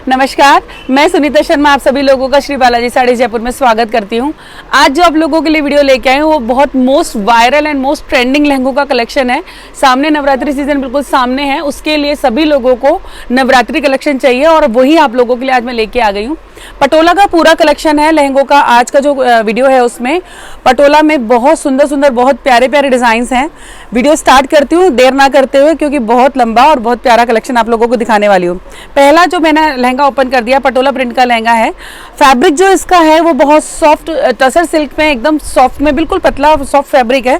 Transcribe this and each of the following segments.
नमस्कार, मैं सुनीता शर्मा आप सभी लोगों का श्री बालाजी साड़ी जयपुर में स्वागत करती हूँ। आज जो आप लोगों के लिए वीडियो लेके आए हूँ वो बहुत most viral and most trending लहंगों का कलेक्शन है। सामने नवरात्रि सीजन बिल्कुल सामने है, उसके लिए सभी लोगों को नवरात्रि कलेक्शन चाहिए और वही आप लोगों के लिए आज मैं लेके आ गई हूँ। पटोला का पूरा कलेक्शन है लहंगों का। आज का जो वीडियो है उसमें पटोला में बहुत सुंदर सुंदर बहुत प्यारे प्यारे डिजाइन्स हैं। वीडियो स्टार्ट करती हूँ देर ना करते हुए, क्योंकि बहुत लंबा और बहुत प्यारा कलेक्शन आप लोगों को दिखाने वाली हूँ। पहला जो मैंने लहंगा ओपन कर दिया पटोला प्रिंट का लहंगा है। फैब्रिक जो इसका है वो बहुत सॉफ्ट टसर सिल्क में, एकदम सॉफ्ट में, बिल्कुल पतला सॉफ्ट फैब्रिक है।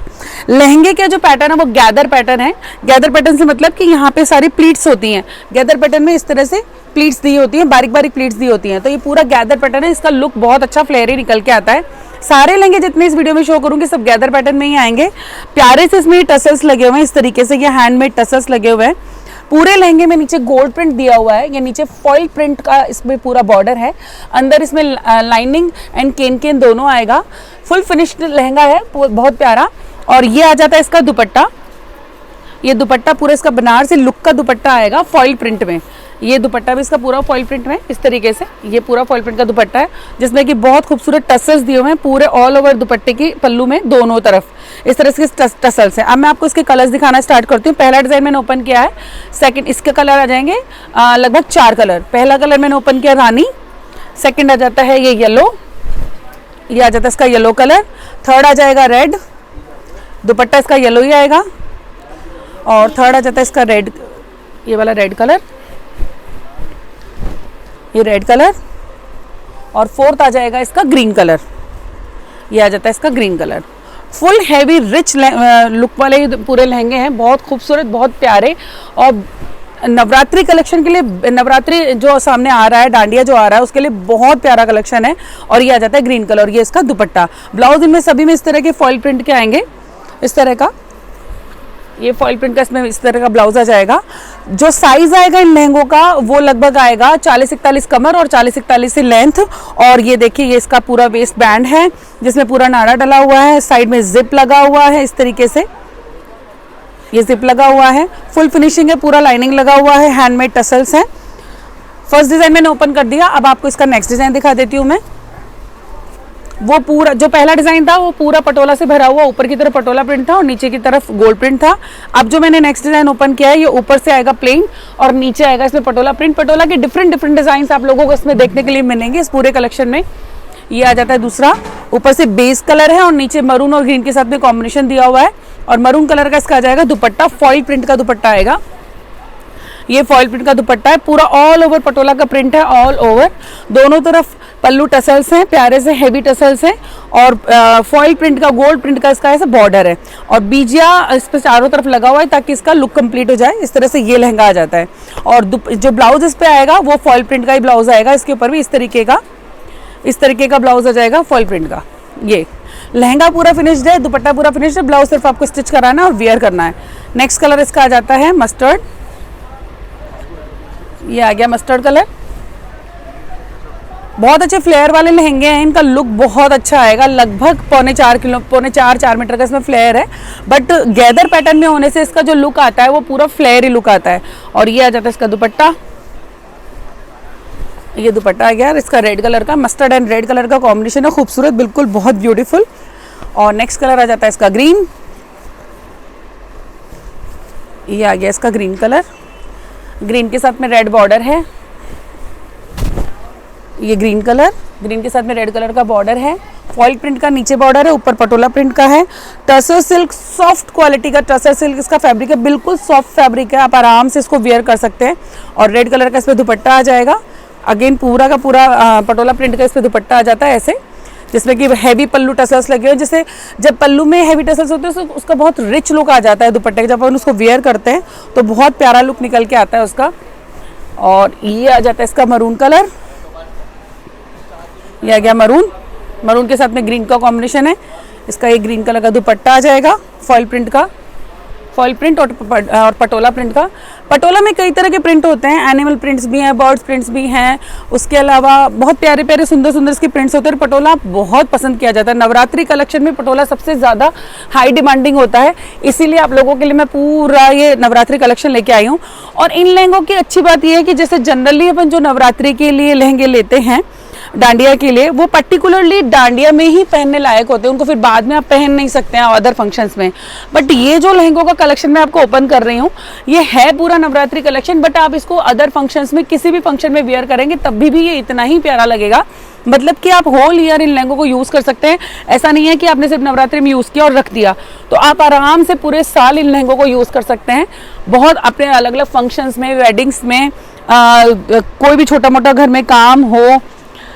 लहंगे का जो पैटर्न है वो गैदर पैटर्न है। गैदर पैटर्न से मतलब कि यहाँ पे सारी प्लीट्स होती हैं। गैदर पैटर्न में इस तरह से प्लीट्स दी होती हैं, बारीक बारीक प्लीट्स दी होती हैं। तो ये पूरा गैदर पैटर्न है। इसका लुक बहुत अच्छा फ्लेयरी निकल के आता है। सारे लहंगे जितने इस वीडियो में शो करूंगी सब गैदर पैटर्न में ही आएंगे। प्यारे से इसमें टसल्स लगे हुए हैं, इस तरीके से ये हैंडमेड टसल्स लगे हुए हैं। पूरे लहंगे में नीचे गोल्ड प्रिंट दिया हुआ है, ये नीचे फॉइल प्रिंट का इसमें पूरा बॉर्डर है। अंदर इसमें लाइनिंग एंड केन केन दोनों आएगा। फुल फिनिश्ड लहंगा है, बहुत प्यारा। और ये आ जाता है इसका दुपट्टा। ये दुपट्टा पूरा इसका बनारसी लुक का दुपट्टा आएगा फॉइल प्रिंट में। ये दुपट्टा भी इसका पूरा फॉइल प्रिंट में इस तरीके से, ये पूरा फॉइल प्रिंट का दुपट्टा है जिसमें कि बहुत खूबसूरत टसल्स दिए हुए हैं पूरे ऑल ओवर दुपट्टे की पल्लू में दोनों तरफ इस तरह से टसल्स हैं। अब मैं आपको इसके कलर्स दिखाना स्टार्ट करती हूँ। पहला डिजाइन मैंने ओपन किया है। सेकंड इसके कलर आ जाएंगे लगभग 4 कलर। पहला कलर मैंने ओपन किया रानी। सेकंड आ जाता है ये येलो, ये आ जाता है इसका येलो कलर। थर्ड आ जाएगा रेड, दुपट्टा इसका येलो ही आएगा। और थर्ड आ जाता है इसका रेड, ये वाला रेड कलर, ये रेड कलर। और फोर्थ आ जाएगा इसका ग्रीन कलर, ये आ जाता है इसका green colour. Full heavy rich look वाले पूरे लहंगे हैं, बहुत खूबसूरत, बहुत प्यारे। और नवरात्रि कलेक्शन के लिए, नवरात्रि जो सामने आ रहा है, डांडिया जो आ रहा है, उसके लिए बहुत प्यारा कलेक्शन है। और ये आ जाता है ग्रीन कलर, ये इसका दुपट्टा। ब्लाउज इनमें सभी में इस तरह के फॉइल प्रिंट के आएंगे, इस तरह का ये फॉइल प्रिंट का इसमें इस तरह का ब्लाउज आ जाएगा। जो साइज आएगा इन लहंगों का वो लगभग आएगा 40-41 कमर और 40-41 से लेंथ। और ये देखिए ये इसका पूरा वेस्ट बैंड है जिसमें पूरा नाड़ा डला हुआ है। साइड में जिप लगा हुआ है, इस तरीके से ये जिप लगा हुआ है। फुल फिनिशिंग है, पूरा लाइनिंग लगा हुआ है, हैंडमेड टसल्स हैं। फर्स्ट डिजाइन मैंने ओपन कर दिया। अब आपको इसका नेक्स्ट डिजाइन दिखा देती हूँ मैं। वो पूरा जो पहला डिजाइन था वो पूरा पटोला से भरा हुआ, ऊपर की तरफ पटोला प्रिंट था और नीचे की तरफ गोल्ड प्रिंट था। अब जो मैंने नेक्स्ट डिजाइन ओपन किया है ये ऊपर से आएगा प्लेन और नीचे आएगा इसमें पटोला प्रिंट। पटोला के डिफरेंट डिफरेंट डिजाइन आप लोगों को इसमें देखने के लिए मिलेंगे इस पूरे कलेक्शन में। ये आ जाता है दूसरा, ऊपर से बेस कलर है और नीचे मरून और ग्रीन के साथ में कॉम्बिनेशन दिया हुआ है। और मरून कलर का इसका आ जाएगा दुपट्टा, फॉइल प्रिंट का दुपट्टा आएगा। ये फॉइल प्रिंट का दुपट्टा है, पूरा ऑल ओवर पटोला का प्रिंट है, ऑल ओवर। दोनों तरफ पल्लू टसल्स हैं, प्यारे से हेवी टसल्स हैं। और फॉइल प्रिंट का, गोल्ड प्रिंट का इसका ऐसा बॉर्डर है। और बीजिया इस पर चारों तरफ लगा हुआ है ताकि इसका लुक कंप्लीट हो जाए। इस तरह से ये लहंगा आ जाता है। और जो ब्लाउज इस पे आएगा वो फॉइल प्रिंट का ही ब्लाउज आएगा। इसके ऊपर भी इस तरीके का ब्लाउज आ जाएगा फॉइल प्रिंट का। ये लहंगा पूरा फिनिश्ड है, दुपट्टा पूरा फिनिश्ड है, ब्लाउज सिर्फ आपको स्टिच कराना है और वियर करना है। नेक्स्ट कलर इसका आ जाता है मस्टर्ड। ये आ गया मस्टर्ड कलर। बहुत अच्छे फ्लेयर वाले लहंगे हैं, इनका लुक बहुत अच्छा आएगा। लगभग 4 मीटर का इसमें फ्लेयर है, बट गैदर पैटर्न में होने से इसका जो लुक आता है वो पूरा फ्लेयर ही लुक आता है। और ये आ जाता है इसका दुपट्टा। ये दुपट्टा आ गया इसका रेड कलर का, मस्टर्ड एंड रेड कलर का कॉम्बिनेशन है, खूबसूरत, बिल्कुल बहुत ब्यूटीफुल। और नेक्स्ट कलर आ जाता है इसका ग्रीन। ये आ गया इसका ग्रीन कलर, ग्रीन के साथ में रेड बॉर्डर है। ये ग्रीन कलर, ग्रीन के साथ में रेड कलर का बॉर्डर है। फॉइल प्रिंट का नीचे बॉर्डर है, ऊपर पटोला प्रिंट का है। टसर सिल्क, सॉफ्ट क्वालिटी का टसर सिल्क इसका फैब्रिक है, बिल्कुल सॉफ्ट फैब्रिक है, आप आराम से इसको वियर कर सकते हैं। और रेड कलर का इस पर दुपट्टा आ जाएगा। अगेन पूरा का पूरा पटोला प्रिंट का इस पर दुपट्टा आ जाता है ऐसे, जिसमें कि हैवी पल्लू टसल्स लगे हुए हैं। जैसे जब पल्लू में हैवी टसल्स होते हैं उसका बहुत रिच लुक आ जाता है दुपट्टे का। जब अपन उसको वियर करते हैं तो बहुत प्यारा लुक निकल के आता है उसका। और ये आ जाता है इसका मरून कलर। ये आ गया मरून, मरून के साथ में ग्रीन का कॉम्बिनेशन है। इसका एक ग्रीन कलर का दुपट्टा आ जाएगा फॉइल प्रिंट का। फॉइल प्रिंट और पटोला प्रिंट का। पटोला में कई तरह के प्रिंट होते हैं, एनिमल प्रिंट्स भी हैं, बर्ड्स प्रिंट्स भी हैं, उसके अलावा बहुत प्यारे प्यारे सुंदर सुंदर इसके प्रिंट्स होते हैं। पटोला बहुत पसंद किया जाता है, नवरात्रि कलेक्शन में पटोला सबसे ज़्यादा हाई डिमांडिंग होता है, इसीलिए आप लोगों के लिए मैं पूरा ये नवरात्रि कलेक्शन लेके आई हूँ। और इन लहंगों की अच्छी बात यह है कि जैसे जनरली अपन जो नवरात्रि के लिए लहंगे लेते हैं डांडिया के लिए, वो पर्टिकुलरली डांडिया में ही पहनने लायक होते हैं, उनको फिर बाद में आप पहन नहीं सकते हैं अदर फंक्शंस में। बट ये जो लहंगों का कलेक्शन मैं आपको ओपन कर रही हूँ, ये है पूरा नवरात्रि कलेक्शन, बट आप इसको अदर फंक्शंस में किसी भी फंक्शन में वियर करेंगे तब भी ये इतना ही प्यारा लगेगा। मतलब कि आप होल ईयर इन लहंगों को यूज़ कर सकते हैं। ऐसा नहीं है कि आपने सिर्फ नवरात्रि में यूज़ किया और रख दिया, तो आप आराम से पूरे साल इन लहंगों को यूज़ कर सकते हैं। बहुत अपने अलग अलग फंक्शंस में, वेडिंग्स में, कोई भी छोटा मोटा घर में काम हो,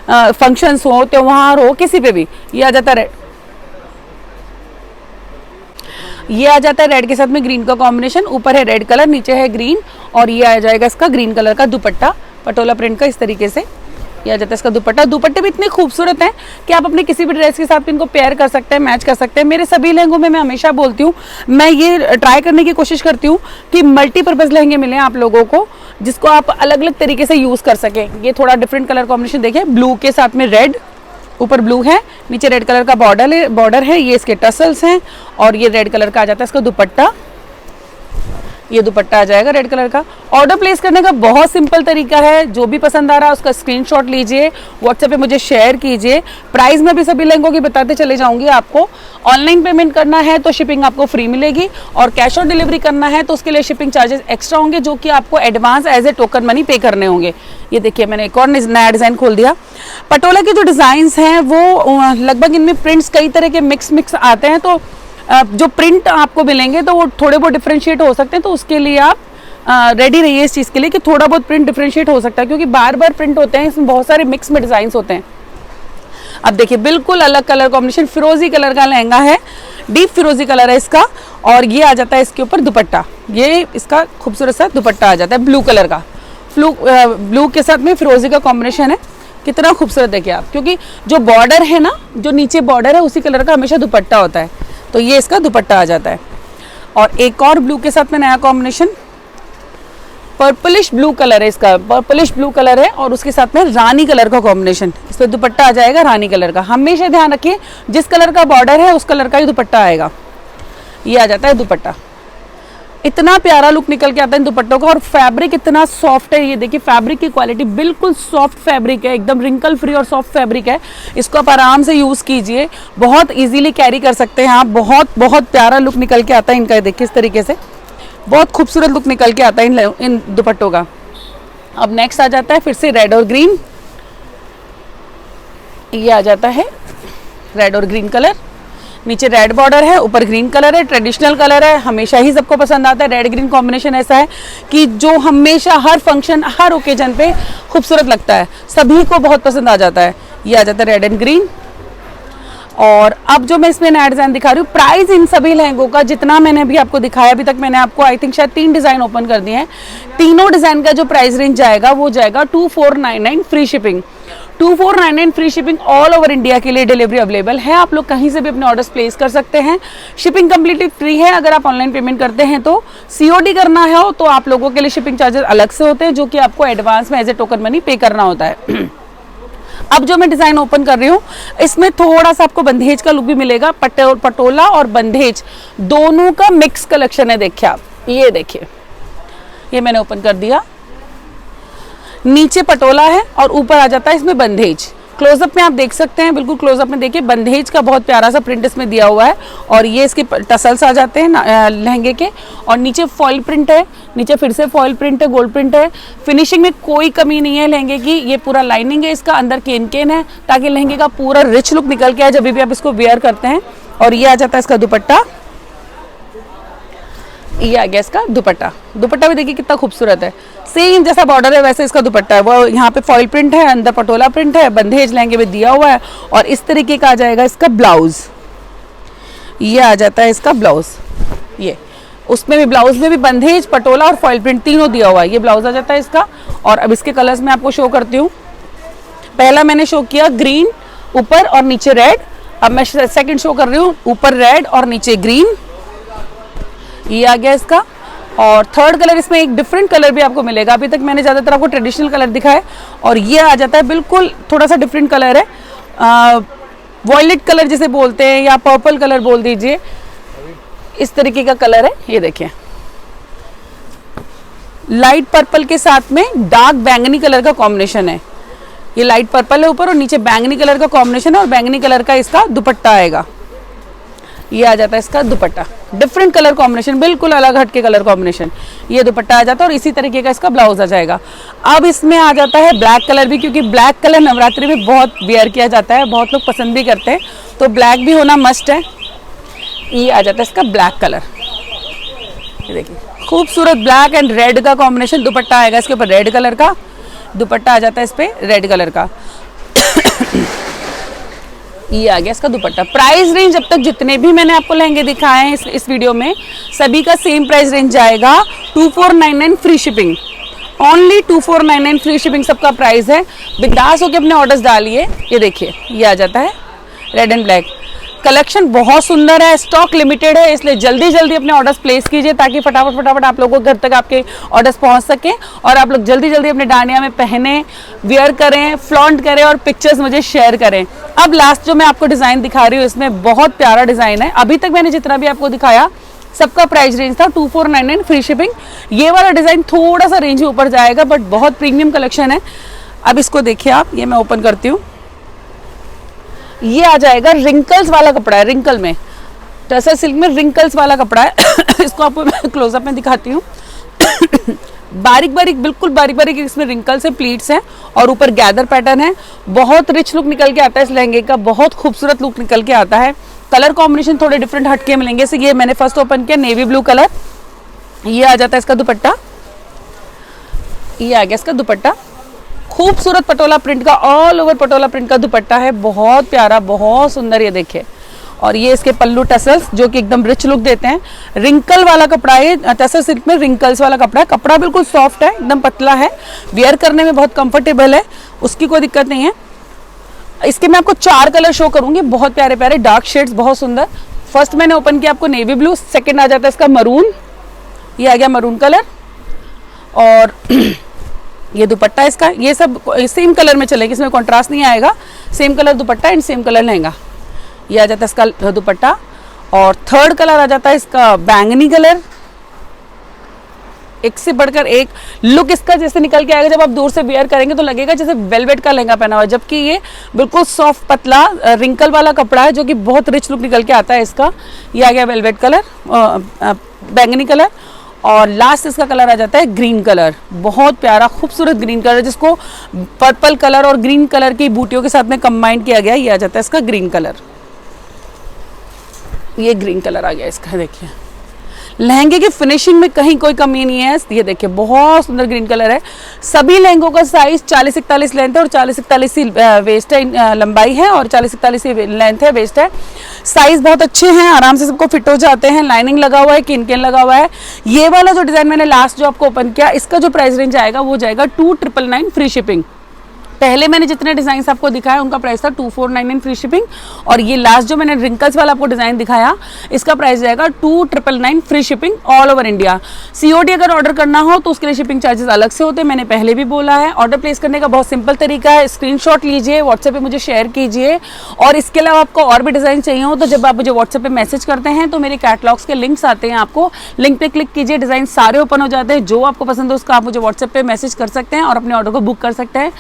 फंक्शंस हो, त्योहार हो, किसी पे भी ये आ जाता है। ये आ जाता है रेड के साथ में ग्रीन का कॉम्बिनेशन, ऊपर है रेड कलर, नीचे है ग्रीन, और ये आ जाएगा इसका ग्रीन कलर का दुपट्टा पटोला प्रिंट का। इस तरीके से ये आ जाता है इसका दुपट्टा। दुपट्टे भी इतने खूबसूरत हैं कि आप अपने किसी भी ड्रेस के साथ इनको पेयर कर सकते हैं, मैच कर सकते हैं। मेरे सभी लहंगों में मैं हमेशा बोलती हूँ, मैं ये ट्राई करने की कोशिश करती हूँ कि मल्टीपर्पज़ लहंगे मिलें आप लोगों को, जिसको आप अलग अलग तरीके से यूज़ कर सकें। ये थोड़ा डिफरेंट कलर कॉम्बिनेशन देखिए, ब्लू के साथ में रेड, ऊपर ब्लू है, नीचे रेड कलर का बॉर्डर है, ये इसके टसल्स हैं, और ये रेड कलर का आ जाता है इसका दुपट्टा। ये दुपट्टा आ जाएगा रेड कलर का। ऑर्डर प्लेस करने का बहुत सिंपल तरीका है, जो भी पसंद आ रहा है उसका स्क्रीनशॉट लीजिए, व्हाट्सएप पे मुझे शेयर कीजिए। प्राइस में भी सभी लहंगों की बताते चले जाऊंगी आपको। ऑनलाइन पेमेंट करना है तो शिपिंग आपको फ्री मिलेगी, और कैश ऑन डिलीवरी करना है तो उसके लिए शिपिंग चार्जेस एक्स्ट्रा होंगे, जो कि आपको advance as a token money pay करने होंगे। ये देखिए मैंने एक और नया डिज़ाइन खोल दिया। पटोला के जो डिज़ाइंस हैं वो लगभग इनमें प्रिंट्स कई तरह के मिक्स आते हैं, तो जो प्रिंट आपको मिलेंगे तो वो थोड़े बहुत डिफरेंशिएट हो सकते हैं, तो उसके लिए आप रेडी रहिए इस चीज़ के लिए कि थोड़ा बहुत प्रिंट डिफरेंशिएट हो सकता है, क्योंकि बार बार प्रिंट होते हैं, इसमें बहुत सारे मिक्स में डिज़ाइन होते हैं। अब देखिए बिल्कुल अलग कलर कॉम्बिनेशन, फिरोजी कलर का लहंगा है, डीप फिरोजी कलर है इसका, और ये आ जाता है इसके ऊपर दुपट्टा। ये इसका खूबसूरत सा दुपट्टा आ जाता है ब्लू कलर का, ब्लू के साथ में फिरोजी का कॉम्बिनेशन है। कितना खूबसूरत देखिए आप, क्योंकि जो बॉर्डर है ना, जो नीचे बॉर्डर है उसी कलर का हमेशा दुपट्टा होता है, तो ये इसका दुपट्टा आ जाता है। और एक और ब्लू के साथ में नया कॉम्बिनेशन, पर्पलिश ब्लू कलर है इसका, पर्पलिश ब्लू कलर है, और उसके साथ में रानी कलर का कॉम्बिनेशन, इस पर दुपट्टा आ जाएगा रानी कलर का। हमेशा ध्यान रखिए जिस कलर का बॉर्डर है उस कलर का ही दुपट्टा आएगा। ये आ जाता है दुपट्टा। इतना प्यारा लुक निकल के आता है इन दुपट्टों का, और फैब्रिक इतना सॉफ्ट है। ये देखिए फैब्रिक की क्वालिटी बिल्कुल सॉफ्ट फैब्रिक है, एकदम रिंकल फ्री और सॉफ्ट फैब्रिक है। इसको आप आराम से यूज़ कीजिए, बहुत इजीली कैरी कर सकते हैं आप। बहुत प्यारा लुक निकल के आता है इनका, देखिए इस तरीके से बहुत खूबसूरत लुक निकल के आता है इन दुपट्टों का। अब नेक्स्ट आ जाता है फिर से रेड और ग्रीन। ये आ जाता है रेड और ग्रीन कलर, नीचे रेड बॉर्डर है, ऊपर ग्रीन कलर है, ट्रेडिशनल कलर है, हमेशा ही सबको पसंद आता है। रेड ग्रीन कॉम्बिनेशन ऐसा है कि जो हमेशा हर फंक्शन, हर ओकेजन पे खूबसूरत लगता है, सभी को बहुत पसंद आ जाता है। ये आ जाता है रेड एंड ग्रीन। और अब जो मैं इसमें नया डिज़ाइन दिखा रही हूँ, प्राइस इन सभी लहंगों का जितना मैंने अभी आपको दिखाया, अभी तक मैंने आपको आई थिंक शायद 3 डिज़ाइन ओपन कर दिए हैं। तीनों डिज़ाइन का जो प्राइस रेंज जाएगा वो जाएगा 2499 free shipping. 2499 free shipping, all over India के लिए डिलीवरी अवेलेबल है। आप लोग कहीं से भी अपने ऑर्डर्स प्लेस कर सकते हैं। शिपिंग कम्प्लीटली फ्री है। अगर आप ऑनलाइन पेमेंट करते हैं तो COD करना है तो आप लोगों के लिए शिपिंग चार्जेस अलग से होते हैं, जो कि आपको एडवांस में एज ए टोकन मनी पे करना होता है। अब जो मैं डिज़ाइन ओपन कर रही हूँ, इसमें थोड़ा सा आपको बंधेज का लुक भी मिलेगा। पटोला और बंधेज दोनों का मिक्स कलेक्शन है। देखिए आप, ये देखिए, ये मैंने ओपन कर दिया। नीचे पटोला है और ऊपर आ जाता है इसमें बंधेज। क्लोजअप में आप देख सकते हैं, बिल्कुल क्लोजअप में देखिए, बंधेज का बहुत प्यारा सा प्रिंट इसमें दिया हुआ है। और ये इसके टसल्स आ जाते हैं लहंगे के, और नीचे फॉइल प्रिंट है, नीचे फिर से फॉइल प्रिंट है, गोल्ड प्रिंट है। फिनिशिंग में कोई कमी नहीं है लहंगे की। ये पूरा लाइनिंग है इसका, अंदर केन है, ताकि लहंगे का पूरा रिच लुक निकल के आए जब भी आप इसको वेयर करते हैं। और ये आ जाता है इसका दुपट्टा। ये आ गया इसका दुपट्टा। दुपट्टा भी देखिए कितना खूबसूरत है, सेम जैसा बॉर्डर है वैसे इसका दुपट्टा है। वो यहाँ पे फॉइल प्रिंट है, अंदर पटोला प्रिंट है, बंधेज लहंगे में दिया हुआ है। और इस तरीके का आ जाएगा इसका ब्लाउज। ये आ जाता है इसका ब्लाउज। ये उसमें भी, ब्लाउज में भी बंधेज, पटोला और फॉइल प्रिंट तीनों दिया हुआ है। ये ब्लाउज आ जाता है इसका। और अब इसके कलर्स मैं आपको शो करती हूँ। पहला मैंने शो किया ग्रीन ऊपर और नीचे रेड। अब मैं सेकंड शो कर रही हूँ, ऊपर रेड और नीचे ग्रीन। ये आ गया इसका। और थर्ड कलर इसमें एक डिफरेंट कलर भी आपको मिलेगा। अभी तक मैंने ज़्यादातर आपको ट्रेडिशनल कलर दिखाया और ये आ जाता है बिल्कुल थोड़ा सा डिफरेंट कलर है, वॉयलेट कलर जिसे बोलते हैं या पर्पल कलर बोल दीजिए, इस तरीके का कलर है। ये देखिए लाइट पर्पल के साथ में डार्क बैंगनी कलर का कॉम्बिनेशन है। ये लाइट पर्पल है ऊपर और नीचे बैंगनी कलर का कॉम्बिनेशन है और बैंगनी कलर का इसका दुपट्टा आएगा। ये आ जाता है इसका दुपट्टा, डिफरेंट कलर कॉम्बिनेशन, बिल्कुल अलग हटके कलर कॉम्बिनेशन। ये दुपट्टा आ जाता है और इसी तरीके का इसका ब्लाउज आ जाएगा। अब इसमें आ जाता है ब्लैक कलर भी, क्योंकि ब्लैक कलर नवरात्रि में बहुत वेयर किया जाता है, बहुत लोग पसंद भी करते हैं, तो ब्लैक भी होना मस्ट है। ये आ जाता है इसका ब्लैक कलर। ये देखिए खूबसूरत ब्लैक एंड रेड का कॉम्बिनेशन, दुपट्टा आएगा इसके ऊपर रेड कलर का, दुपट्टा आ जाता है इस पे रेड कलर का। ये आ गया इसका दुपट्टा। प्राइस रेंज अब तक जितने भी मैंने आपको लहंगे दिखाए हैं इस वीडियो में, सभी का सेम प्राइस रेंज जाएगा 2499 free shipping, only 2499 free shipping सबका प्राइस है। बिंदास होकर अपने ऑर्डर्स डालिए। ये देखिए ये आ जाता है रेड एंड ब्लैक। कलेक्शन बहुत सुंदर है, स्टॉक लिमिटेड है, इसलिए जल्दी जल्दी अपने ऑर्डर्स प्लेस कीजिए ताकि फटाफट आप लोगों को घर तक आपके ऑर्डर्स पहुंच सके और आप लोग जल्दी जल्दी अपने डांडिया में पहने, वियर करें, फ्लॉन्ट करें और पिक्चर्स मुझे शेयर करें। अब लास्ट जो मैं आपको डिज़ाइन दिखा रही हूँ इसमें बहुत प्यारा डिज़ाइन है। अभी तक मैंने जितना भी आपको दिखाया सबका प्राइस रेंज था 2499 फ्री शिपिंग। ये वाला डिज़ाइन थोड़ा सा रेंज ऊपर जाएगा बट बहुत प्रीमियम कलेक्शन है। अब इसको देखिए आप, ये मैं ओपन करती हूँ। ये आ जाएगा रिंकल्स वाला कपड़ा है, रिंकल में, टसर सिल्क में रिंकल्स वाला कपड़ा है। इसको आपको मैं क्लोजअप में दिखाती हूँ। बारीक बारीक, बिल्कुल बारीक बारीक इसमें रिंकल्स हैं, प्लीट्स हैं और ऊपर गैदर पैटर्न है। बहुत रिच लुक निकल के आता है इस लहंगे का, बहुत खूबसूरत लुक निकल के आता है। कलर कॉम्बिनेशन थोड़े डिफरेंट हटके मिलेंगे। ये मैंने फर्स्ट ओपन किया नेवी ब्लू कलर। ये आ जाता है इसका दुपट्टा। ये आ गया इसका दुपट्टा, खूबसूरत पटोला प्रिंट का, ऑल ओवर पटोला प्रिंट का दुपट्टा है, बहुत प्यारा, बहुत सुंदर। ये देखिए और ये इसके पल्लू टसल्स जो कि एकदम रिच लुक देते हैं। रिंकल वाला कपड़ा है, टसर सिल्क में रिंकल्स वाला कपड़ा है। कपड़ा बिल्कुल सॉफ्ट है, एकदम पतला है, वियर करने में बहुत कंफर्टेबल है, उसकी कोई दिक्कत नहीं है। इसके मैं आपको 4 कलर शो करूंगी, बहुत प्यारे प्यारे डार्क शेड्स, बहुत सुंदर। फर्स्ट मैंने ओपन किया आपको नेवी ब्लू, सेकेंड आ जाता है इसका मरून, ये आ गया मरून कलर और ये दुपट्टा इसका, ये सब सेम कलर में चलेगा, इसमें कॉन्ट्रास्ट नहीं आएगा। Same colour dupatta and same colour lehenga. ये आ जाता है इसका दुपट्टा और थर्ड कलर आ जाता है इसका बैंगनी कलर। एक से बढ़कर एक लुक इसका जैसे निकल के आएगा, जब आप दूर से वेयर करेंगे तो लगेगा जैसे वेलवेट का लहंगा पहना हुआ, जबकि ये बिल्कुल सॉफ्ट पतला रिंकल वाला कपड़ा है जो कि बहुत रिच लुक निकल के आता है इसका। ये आ गया वेलवेट कलर, बैंगनी कलर और लास्ट इसका कलर आ जाता है ग्रीन कलर, बहुत प्यारा खूबसूरत ग्रीन कलर जिसको पर्पल कलर और ग्रीन कलर की बूटियों के साथ में कंबाइन किया गया। ये आ जाता है इसका ग्रीन कलर, ये ग्रीन कलर आ गया इसका। देखिए लहंगे की फिनिशिंग में कहीं कोई कमी नहीं है। ये देखिए बहुत सुंदर ग्रीन कलर है। सभी लहंगों का साइज 40-41 लेंथ है और 40-41 ही वेस्ट है, लंबाई है और 40-41 ही लेंथ है, वेस्ट है। साइज बहुत अच्छे हैं, आराम से सबको फिट हो जाते हैं। लाइनिंग लगा हुआ है, किन लगा हुआ है। ये वाला जो डिज़ाइन मैंने लास्ट जो आपको ओपन किया, इसका जो प्राइस रेंज आएगा वो जाएगा 2999 फ्री शिपिंग। पहले मैंने जितने डिजाइन आपको दिखाया उनका प्राइस था 2499 फ्री शिपिंग और ये लास्ट जो मैंने रिंकल्स वाला आपको डिजाइन दिखाया इसका प्राइस जाएगा 2999 free shipping all over India. COD अगर ऑर्डर करना हो तो उसके लिए शिपिंग चार्जेस अलग से होते हैं, मैंने पहले भी बोला है। ऑर्डर प्लेस करने का बहुत सिंपल तरीका है, स्क्रीनशॉट लीजिए, व्हाट्सएप पे मुझे शेयर कीजिए और इसके अलावा आपको और भी डिजाइन चाहिए हो तो जब आप मुझे व्हाट्सएप पे मैसेज करते हैं तो मेरे कैटलॉग्स के लिंक्स आते हैं, आपको लिंक पे क्लिक कीजिए, डिजाइन सारे ओपन हो जाते हैं। जो आपको पसंद है उसका आप मुझे व्हाट्सएप पे मैसेज कर सकते हैं और अपने ऑर्डर को बुक कर सकते हैं।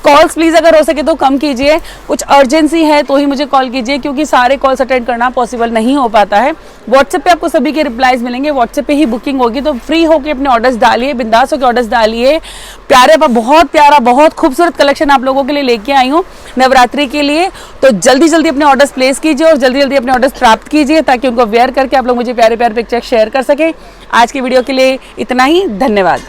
कॉल्स प्लीज अगर हो सके तो कम कीजिए, कुछ अर्जेंसी है तो ही मुझे कॉल कीजिए क्योंकि सारे कॉल्स अटेंड करना पॉसिबल नहीं हो पाता है। व्हाट्सएप पे आपको सभी के रिप्लाईज मिलेंगे, व्हाट्सएप पे ही बुकिंग होगी, तो फ्री होकर अपने ऑर्डर्स डालिए, बिंदास होकर ऑर्डर्स डालिए। प्यारे बहुत प्यारा बहुत खूबसूरत कलेक्शन आप लोगों के लिए लेके आई हूँ नवरात्रि के लिए, तो जल्दी जल्दी अपने ऑर्डर्स प्लेस कीजिए और जल्दी जल्दी अपने ऑर्डर्स प्राप्त कीजिए ताकि उनको वेयर करके आप लोग मुझे प्यारे प्यारे पिक्चर शेयर कर सकें। आज की वीडियो के लिए इतना ही, धन्यवाद।